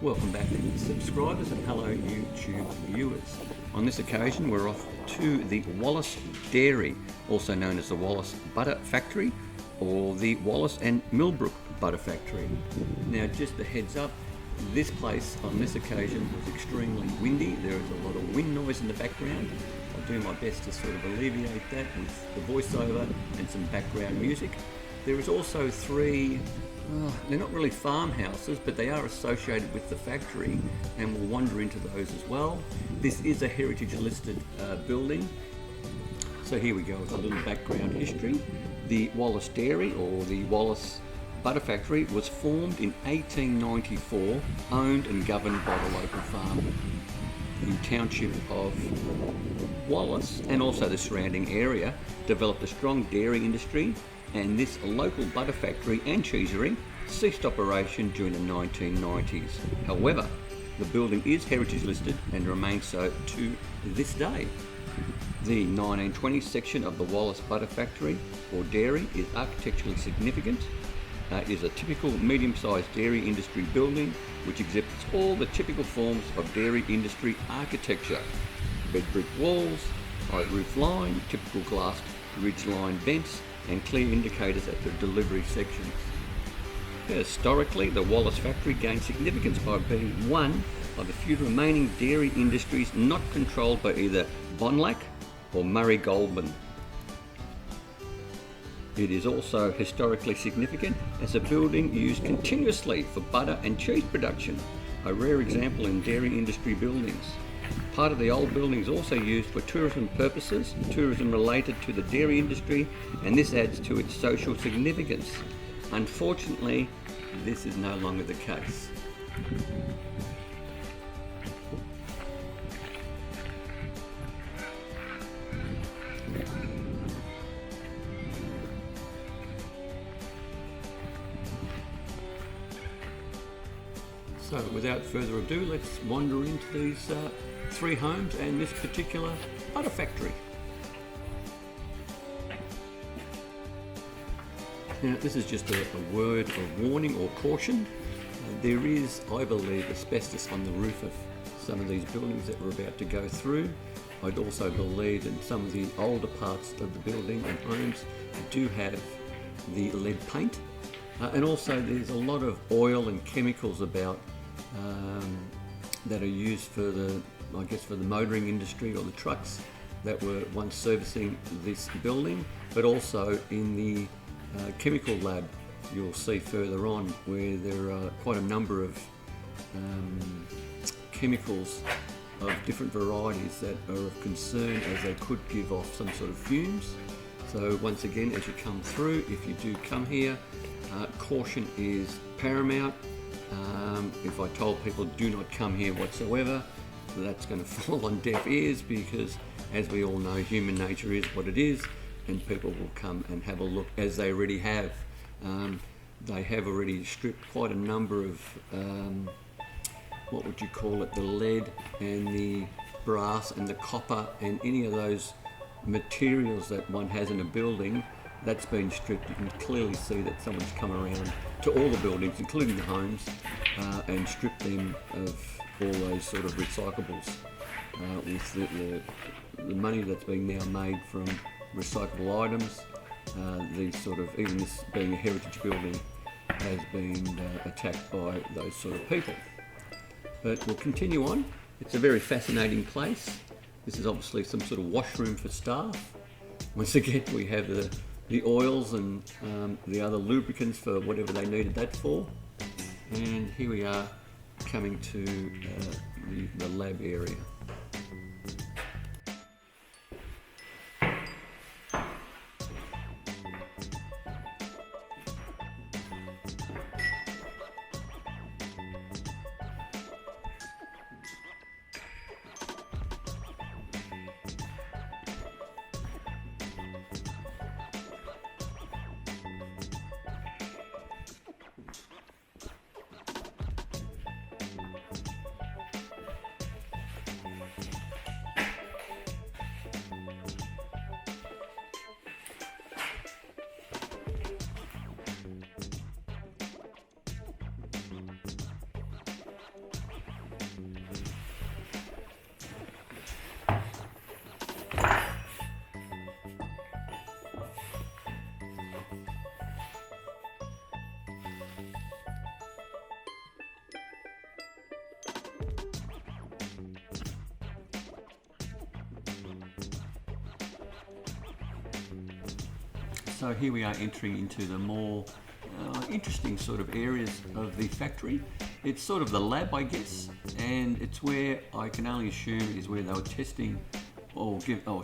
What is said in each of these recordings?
Welcome back subscribers and hello YouTube viewers. On this occasion we're off to the Wallace Dairy, also known as the Wallace Butter Factory or the Wallace and Millbrook Butter Factory. Now just a heads up, this place on this occasion was extremely windy. There is a lot of wind noise in the background. I'll do my best to sort of alleviate that with the voiceover and some background music. There is also three, they're not really farmhouses, but they are associated with the factory, and we'll wander into those as well. This is a heritage listed building. So here we go with a little background history. The Wallace Dairy or the Wallace Butter Factory was formed in 1894, owned and governed by the local farmer. The township of Wallace and also the surrounding area developed a strong dairy industry, and this local butter factory and cheesery ceased operation during the 1990s. However, the building is heritage listed and remains so to this day. The 1920 section of the Wallace Butter Factory or dairy is architecturally significant. It is a typical medium-sized dairy industry building which exhibits all the typical forms of dairy industry architecture. Red brick walls, high roof line, typical glass ridge line vents, and clear indicators at the delivery sections. Historically, the Wallace factory gained significance by being one of the few remaining dairy industries not controlled by either Bonlac or Murray Goulburn. It is also historically significant as a building used continuously for butter and cheese production, a rare example in dairy industry buildings. Part of the old building is also used for tourism purposes, tourism related to the dairy industry, and this adds to its social significance. Unfortunately, this is no longer the case. So without further ado, let's wander into these three homes and this particular butter factory. Now this is just a word of warning or caution. There is, I believe, asbestos on the roof of some of these buildings that we're about to go through. I'd also believe in some of the older parts of the building and homes do have the lead paint. And also there's a lot of oil and chemicals about that are used for the, I guess, for the motoring industry or the trucks that were once servicing this building, but also in the chemical lab you'll see further on where there are quite a number of chemicals of different varieties that are of concern as they could give off some sort of fumes. So once again, as you come through, if you do come here, caution is paramount. If I told people do not come here whatsoever, that's going to fall on deaf ears because, as we all know, human nature is what it is, and people will come and have a look as they already have. They have already stripped quite a number of, what would you call it, the lead and the brass and the copper and any of those materials that one has in a building. That's been stripped. You can clearly see that someone's come around to all the buildings, including the homes, and stripped them of all those sort of recyclables. With the money that's being now made from recyclable items, these sort of, even this being a heritage building, has been attacked by those sort of people. But we'll continue on. It's a very fascinating place. This is obviously some sort of washroom for staff. Once again, we have the oils and the other lubricants for whatever they needed that for. And here we are coming to the lab area. So here we are entering into the more interesting sort of areas of the factory. It's sort of the lab, I guess, and it's where I can only assume is where they were testing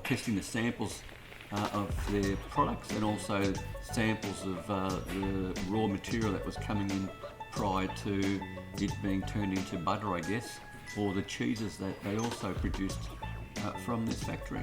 testing the samples of their products, and also samples of the raw material that was coming in prior to it being turned into butter, I guess, or the cheeses that they also produced from this factory.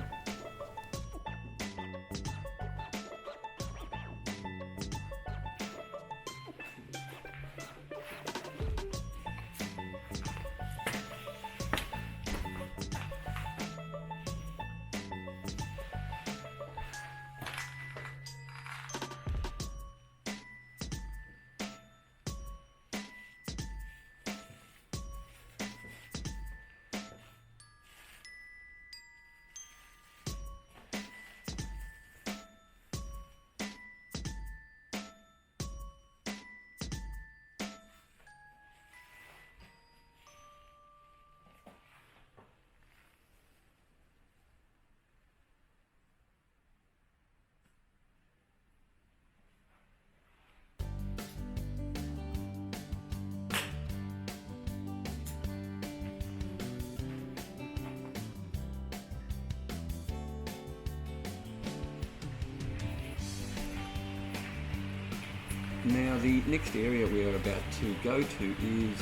Now the next area we're about to go to is,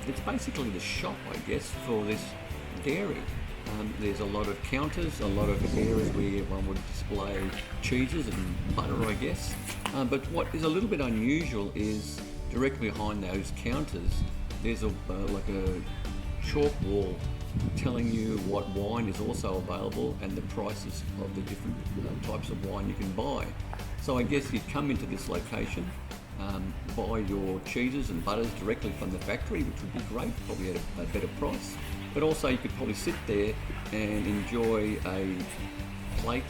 it's basically the shop, I guess, for this dairy. There's a lot of counters, a lot of areas where one would display cheeses and butter, I guess. But what is a little bit unusual is directly behind those counters, there's like a chalk wall telling you what wine is also available and the prices of the different types of wine you can buy. So I guess you'd come into this location, buy your cheeses and butters directly from the factory, which would be great, probably at a better price. But also you could probably sit there and enjoy a plate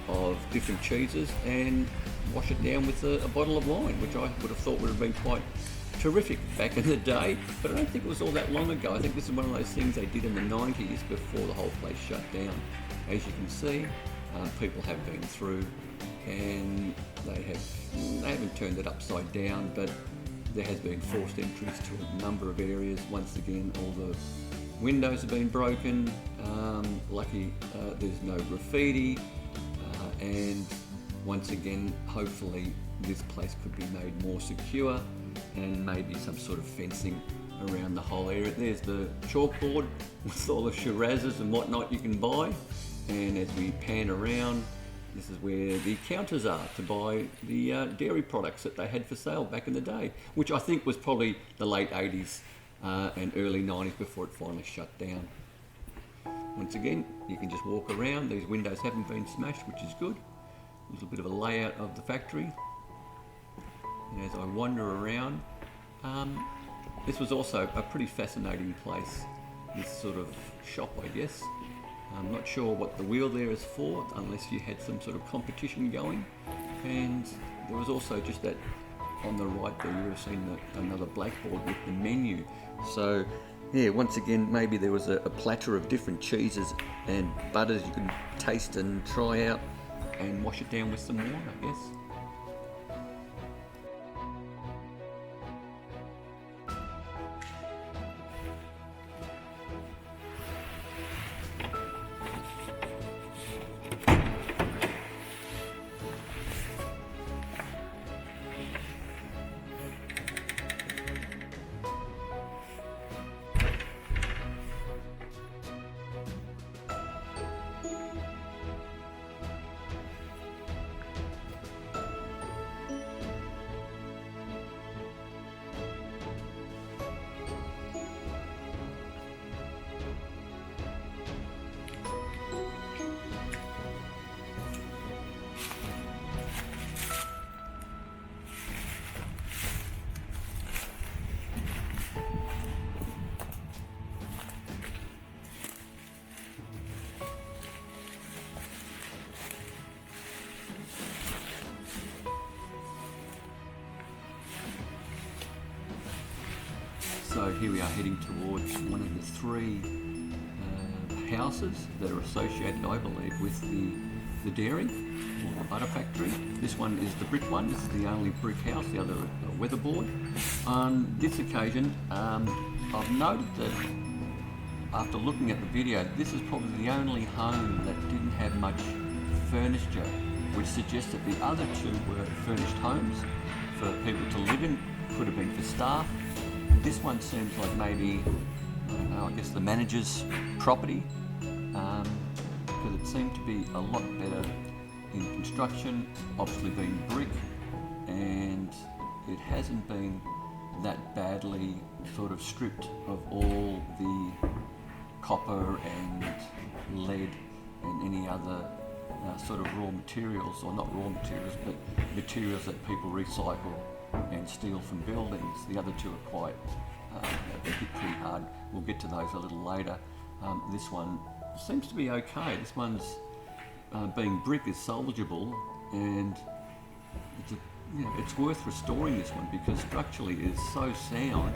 of different cheeses and wash it down with a bottle of wine, which I would have thought would have been quite terrific back in the day, but I don't think it was all that long ago. I think this is one of those things they did in the 90s before the whole place shut down. As you can see, people have been through and they haven't turned it upside down, but there has been forced entries to a number of areas. Once again, all the windows have been broken. Lucky there's no graffiti, and once again, hopefully this place could be made more secure and maybe some sort of fencing around the whole area. There's the chalkboard with all the Shirazes and whatnot you can buy, and as we pan around, this is where the counters are to buy the dairy products that they had for sale back in the day, which I think was probably the late 80s and early 90s before it finally shut down. Once again, you can just walk around. These windows haven't been smashed, which is good. A little bit of a layout of the factory. And as I wander around, this was also a pretty fascinating place, this sort of shop, I guess. I'm not sure what the wheel there is for, unless you had some sort of competition going. And there was also just that on the right there, you would have seen another blackboard with the menu. So yeah, once again, maybe there was a platter of different cheeses and butters you could taste and try out and wash it down with some wine, I guess. So here we are heading towards one of the three houses that are associated, I believe, with the the dairy, or the butter factory. This one is the brick one. This is the only brick house, the other weatherboard. On this occasion, I've noted that after looking at the video, this is probably the only home that didn't have much furniture, which suggests that the other two were furnished homes for people to live in, could have been for staff. This one seems like maybe, I guess, the manager's property, because it seemed to be a lot better in construction, obviously being brick, and it hasn't been that badly sort of stripped of all the copper and lead and any other sort of raw materials, or not raw materials, but materials that people recycle and steal from buildings. The other two are quite hit pretty hard. We'll get to those a little later. This one seems to be okay. This one's being brick is salvageable, and it's worth restoring this one because structurally it is so sound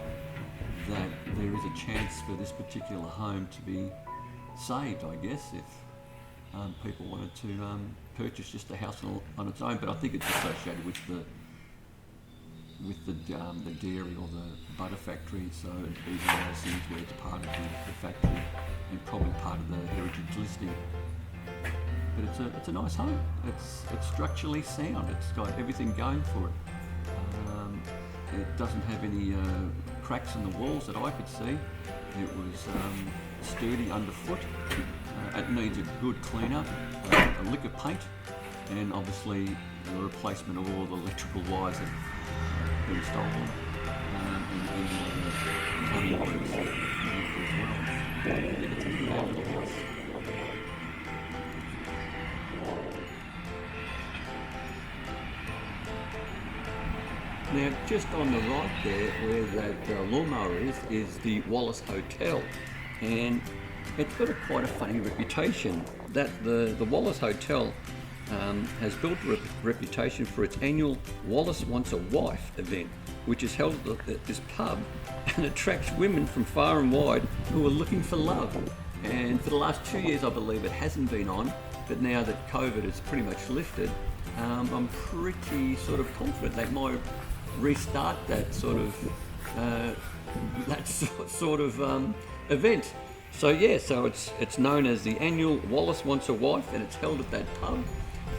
that there is a chance for this particular home to be saved, I guess, if people wanted to purchase just a house on its own. But I think it's associated with the dairy or the butter factory, so it'd be one of those things where it's part of the factory and probably part of the heritage listing. But it's a nice home. It's structurally sound. It's got everything going for it. It doesn't have any cracks in the walls that I could see. It was sturdy underfoot. It needs a good clean-up, a lick of paint, and obviously the replacement of all the electrical wires that have been stolen, and plumbing wires as well. It's a good little house. Now, just on the right there, where that lawnmower is the Wallace Hotel, and it's got quite a funny reputation. That the Wallace Hotel has built a reputation for its annual Wallace Wants a Wife event, which is held at this pub and attracts women from far and wide who are looking for love. And for the last 2 years, I believe, it hasn't been on, but now that COVID is pretty much lifted, I'm pretty sort of confident they might restart that sort of event. So yeah, so it's known as the annual Wallace Wants a Wife, and it's held at that pub.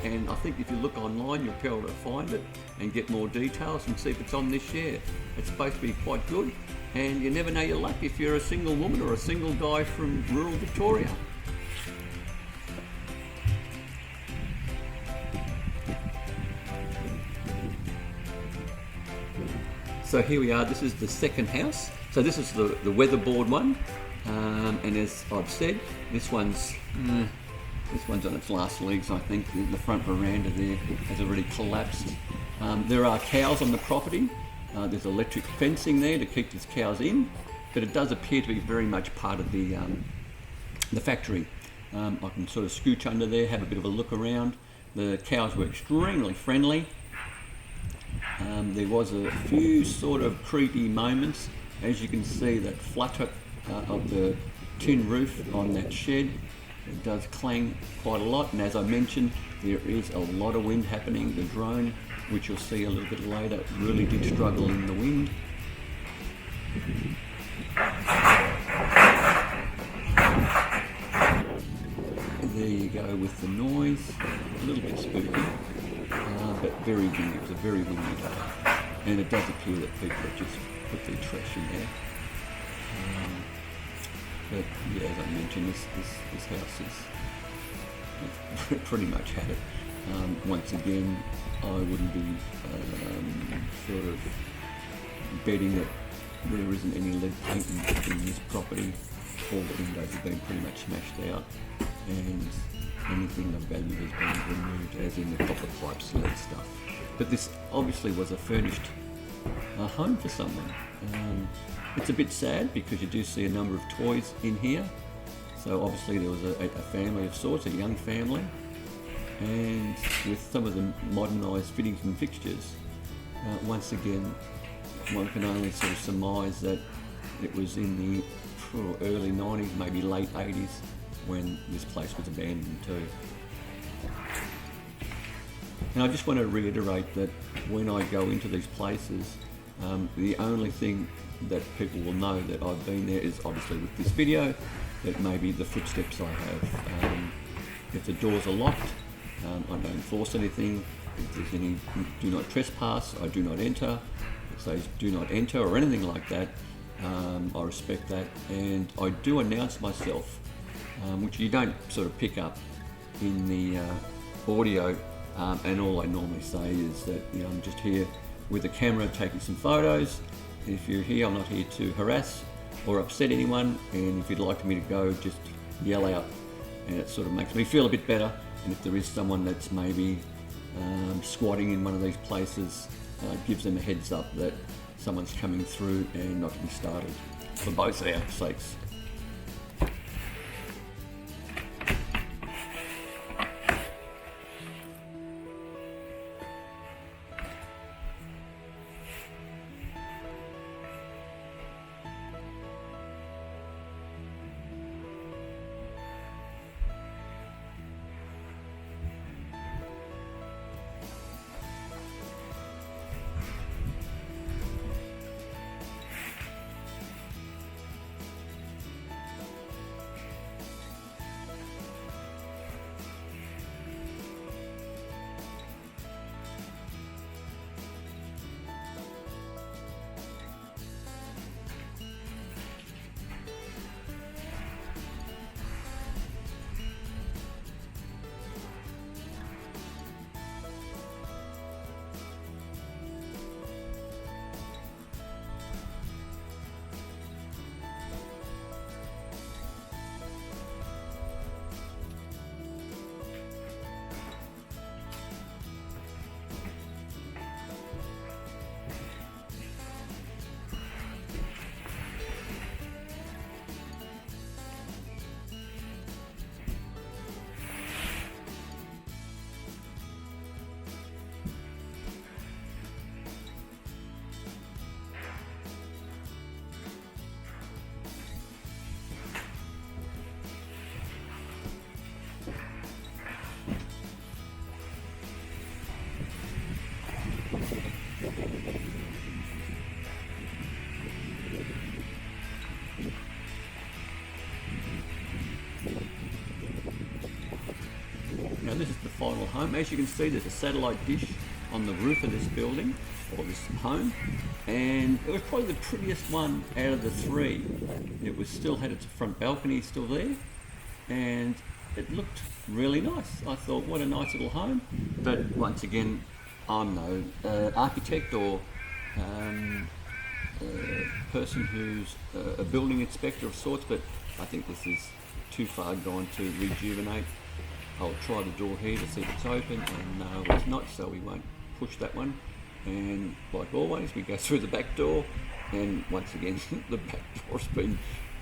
And I think if you look online, you'll be able to find it and get more details and see if it's on this year. It's supposed to be quite good, and you never know your luck if you're a single woman or a single guy from rural Victoria. So here we are, this is the second house. So this is the weatherboard one, and as I've said, this one's on its last legs. I think the front veranda there has already collapsed. There are cows on the property. There's electric fencing there to keep these cows in, but it does appear to be very much part of the factory. I can sort of scooch under there, have a bit of a look around. The cows were extremely friendly. There was a few sort of creepy moments. As you can see, that flutter of the tin roof on that shed, it does clang quite a lot, and as I mentioned, there is a lot of wind happening. The drone, which you'll see a little bit later, really did struggle in the wind. There you go with the noise, a little bit spooky, but very windy. It was a very windy day, and it does appear that people have just put their trash in there. But yeah, as I mentioned, this house is pretty much had it. Once again, I wouldn't be sort of betting that there isn't any lead paint in this property. All the windows have been pretty much smashed out, and anything of value has been removed, as in the copper pipes, lead stuff. But this obviously was a furnished home for someone. It's a bit sad because you do see a number of toys in here. So obviously there was a family of sorts, a young family, and with some of the modernised fittings and fixtures, once again, one can only sort of surmise that it was in the early 90s, maybe late 80s, when this place was abandoned too. And I just want to reiterate that when I go into these places, the only thing that people will know that I've been there is obviously with this video, that maybe the footsteps I have. If the doors are locked, I don't force anything. If there's any do not trespass, I do not enter. If it says do not enter or anything like that, I respect that. And I do announce myself, which you don't sort of pick up in the audio. And all I normally say is that, you know, I'm just here with a camera taking some photos. If you're here, I'm not here to harass or upset anyone. And if you'd like me to go, just yell out. And it sort of makes me feel a bit better. And if there is someone that's maybe squatting in one of these places, gives them a heads up that someone's coming through and not to be startled, for both our sakes. Now this is the final home. As you can see, there's a satellite dish on the roof of this building, or this home, and it was probably the prettiest one out of the three. It was still had its front balcony still there, and it looked really nice. I thought, what a nice little home. But once again, I'm no architect or person who's a building inspector of sorts, but I think this is too far gone to rejuvenate. I'll try the door here to see if it's open, and no, it's not, so we won't push that one. And like always, we go through the back door, and once again, the back door's been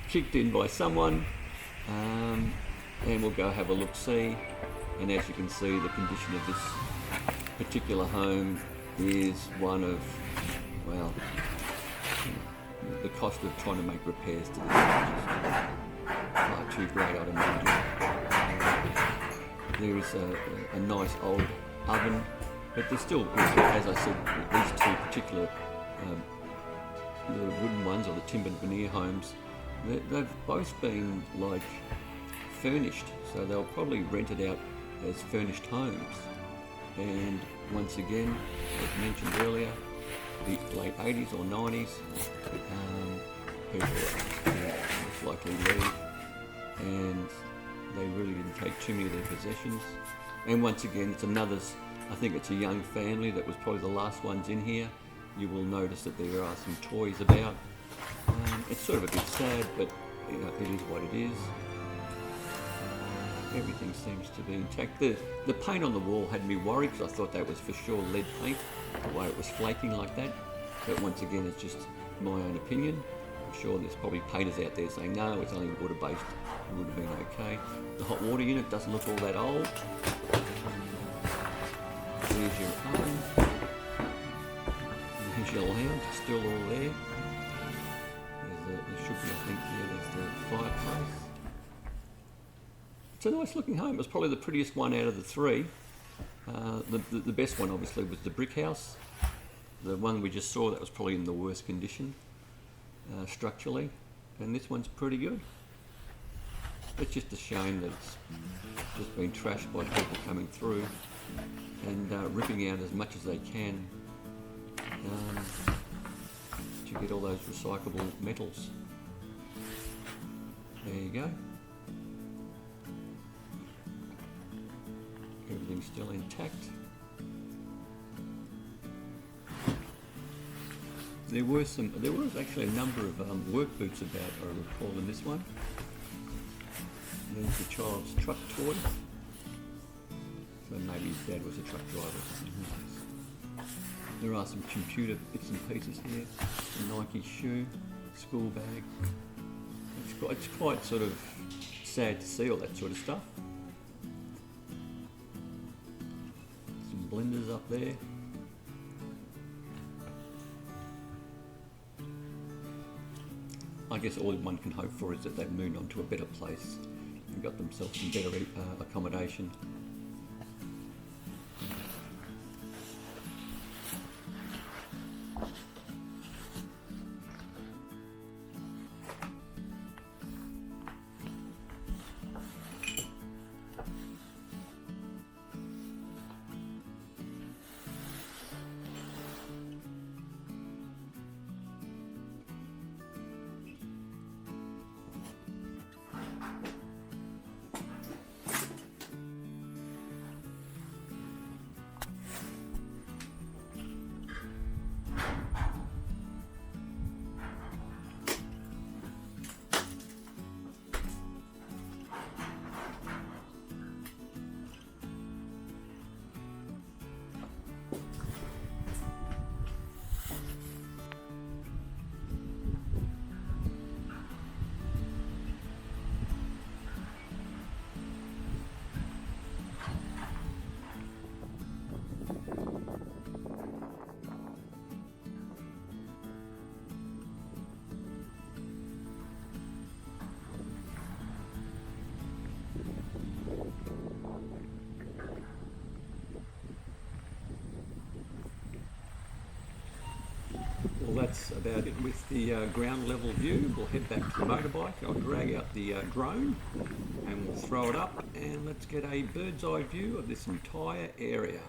kicked in by someone, and we'll go have a look-see. And as you can see, the condition of this particular home is one of, well, the cost of trying to make repairs to this is just far too great, I'd imagine. There is a nice old oven, but there's still, as I said, these two particular the wooden ones or the timbered veneer homes, they've both been like furnished, so they'll probably rented out as furnished homes. And once again, as mentioned earlier, the late 80s or 90s, people most likely leave, and they really didn't take too many of their possessions. And once again, it's another, I think it's a young family that was probably the last ones in here. You will notice that there are some toys about. It's sort of a bit sad, but you know, it is what it is. Everything seems to be intact. The paint on the wall had me worried, because I thought that was for sure lead paint, the way it was flaking like that. But once again, it's just my own opinion. I'm sure there's probably painters out there saying, no, it's only water-based, it would have been okay. The hot water unit doesn't look all that old. There's your oven. There's your lounge, it's still all there. There should be, I think, yeah, there's the fireplace. It's a nice looking home. It was probably the prettiest one out of the three. The best one obviously was the brick house. The one we just saw, that was probably in the worst condition structurally, and this one's pretty good. It's just a shame that it's just been trashed by people coming through and ripping out as much as they can to get all those recyclable metals. There you go. Everything's still intact. There was actually a number of work boots about, I recall, in this one. There's the child's truck toy. So maybe his dad was a truck driver. There are some computer bits and pieces here. A Nike shoe, school bag. It's quite sort of sad to see all that sort of stuff. Some blenders up there. I guess all one can hope for is that they've moved on to a better place and got themselves some better accommodation. Well, that's about it with the ground level view. We'll head back to the motorbike. I'll drag out the drone and we'll throw it up, and let's get a bird's eye view of this entire area.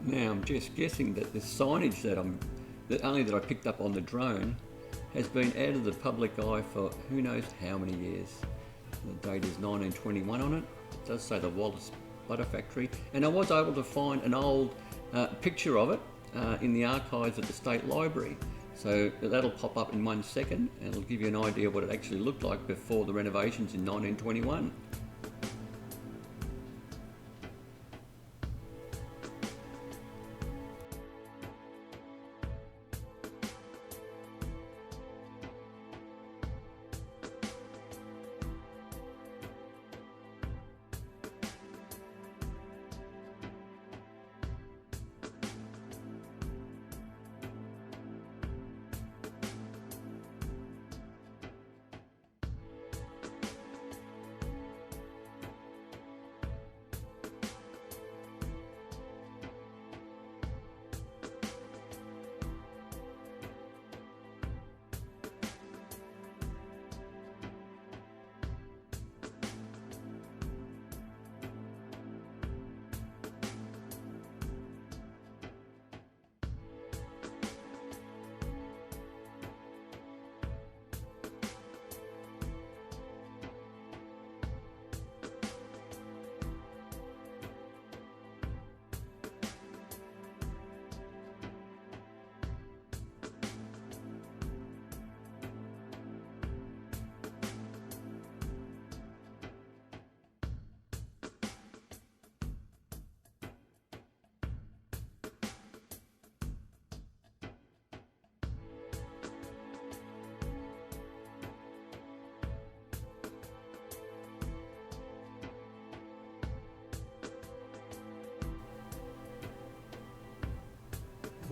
Now I'm just guessing that the signage that I picked up on the drone has been out of the public eye for who knows how many years. The date is 1921 on it. It does say the Wallace Butter Factory, and I was able to find an old picture of it in the archives at the State Library. So that'll pop up in 1 second, and it'll give you an idea of what it actually looked like before the renovations in 1921.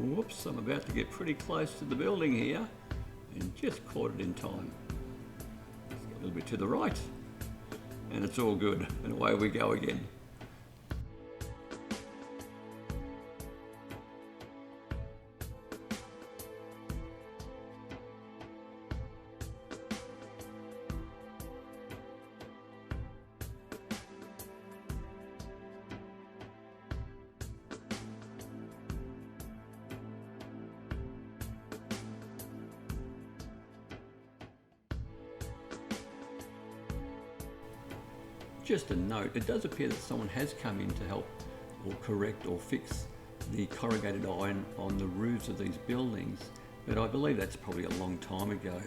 Whoops, I'm about to get pretty close to the building here and just caught it in time. Let's get a little bit to the right and it's all good, and away we go again. Just a note, it does appear that someone has come in to help or correct or fix the corrugated iron on the roofs of these buildings, but I believe that's probably a long time ago,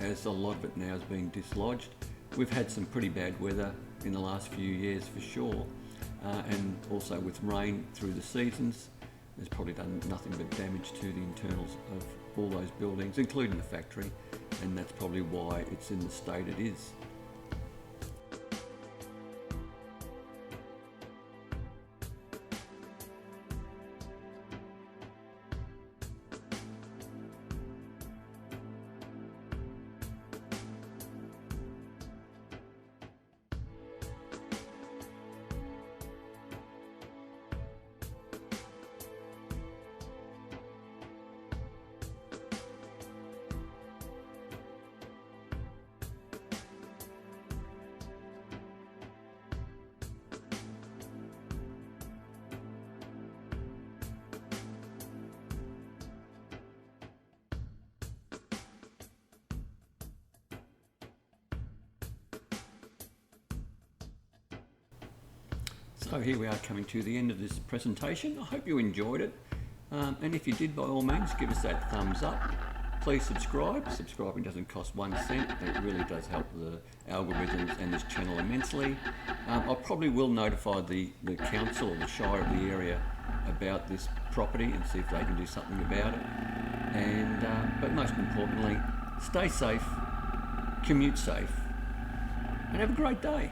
as a lot of it now is being dislodged. We've had some pretty bad weather in the last few years for sure, and also with rain through the seasons, it's probably done nothing but damage to the internals of all those buildings, including the factory, and that's probably why it's in the state it is. So here we are coming to the end of this presentation. I hope you enjoyed it. And if you did, by all means, give us that thumbs up. Please subscribe. Subscribing doesn't cost 1 cent. It really does help the algorithms and this channel immensely. I probably will notify the council or the shire of the area about this property and see if they can do something about it. And but most importantly, stay safe, commute safe, and have a great day.